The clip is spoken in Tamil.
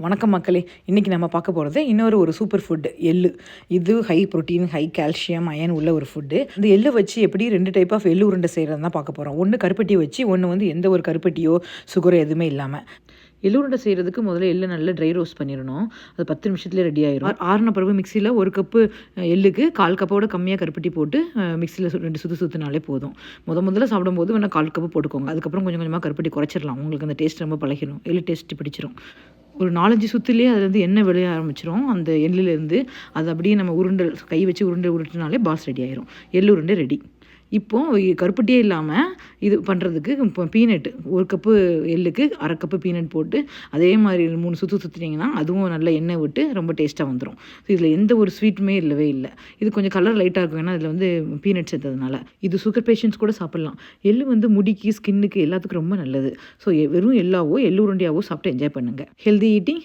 வணக்கம் மக்களே. இன்றைக்கி நம்ம பார்க்க போகிறது இன்னொரு சூப்பர் ஃபுட்டு எள்ளு. இது high protein, high calcium, iron உள்ள ஒரு ஃபுட்டு. இந்த எள்ளு வச்சு எப்படி 2 டைப் ஆஃப் எள்ளு உருண்டை செய்கிறது தான் பார்க்க போகிறோம். ஒன்று கருப்பட்டி வச்சு, ஒன்று வந்து எந்த ஒரு கருப்பட்டியோ சுகரோ எதுவுமே இல்லாமல். எள்ளு உருண்டை செய்கிறதுக்கு முதல்ல எள்ளு நல்லா ட்ரை ரோஸ்ட் பண்ணிடணும். அது 10 நிமிஷத்துலேயே ரெடி ஆயிரும். ஆறின பிறகு மிக்சியில் 1 கப்பு எள்ளுக்கு 1/4 கப்போட கம்மியாக கருப்பட்டி போட்டு மிக்சியில் 2 சுற்று சுற்றினாலே போதும். முதல்ல சாப்பிடும்போது வேணால் 1/4 கப்பு போட்டுக்கோங்க. அதுக்கப்புறம் கொஞ்சம் கொஞ்சமாக கருப்பட்டி குறைச்சிடலாம். உங்களுக்கு அந்த டேஸ்ட் ரொம்ப பழகிடும். எள்ளு டேஸ்ட்டு பிடிச்சிரும். ஒரு 4-5 சுற்றுலேயே அதுலேருந்து எண்ணெய் விளைய ஆரம்பிச்சிடும். அந்த எள்ளுலேருந்து அது அப்படியே நம்ம உருண்டை கை வச்சு உருட்டினாலே பால்ஸ் ரெடி ஆயிரும். எள்ளு உருண்டை ரெடி. இப்போது கருப்பட்டியே இல்லாமல் இது பண்ணுறதுக்கு இப்போ பீனட்டு 1 கப்பு எள்ளுக்கு 1/2 கப்பு பீனட் போட்டு அதே மாதிரி 3 சுற்று சுற்றினீங்கன்னா அதுவும் நல்ல எண்ணெய் விட்டு ரொம்ப டேஸ்ட்டாக வந்துடும். இதில் எந்த ஒரு ஸ்வீட்டுமே இல்லவே இல்லை. இது கொஞ்சம் கலர் லைட்டாக இருக்கும், ஏன்னா இதில் வந்து பீனட் சேர்த்ததுனால. இது சுகர் பேஷண்ட்ஸ் கூட சாப்பிட்லாம். எள்ளு வந்து முடிக்கு, ஸ்கின்னுக்கு எல்லாத்துக்கும் ரொம்ப நல்லது. ஸோ வெறும் எள்ளாவோ எள்ளு உருண்டையாவோ சாப்பிட்டு என்ஜாய் பண்ணுங்கள். Healthy eating.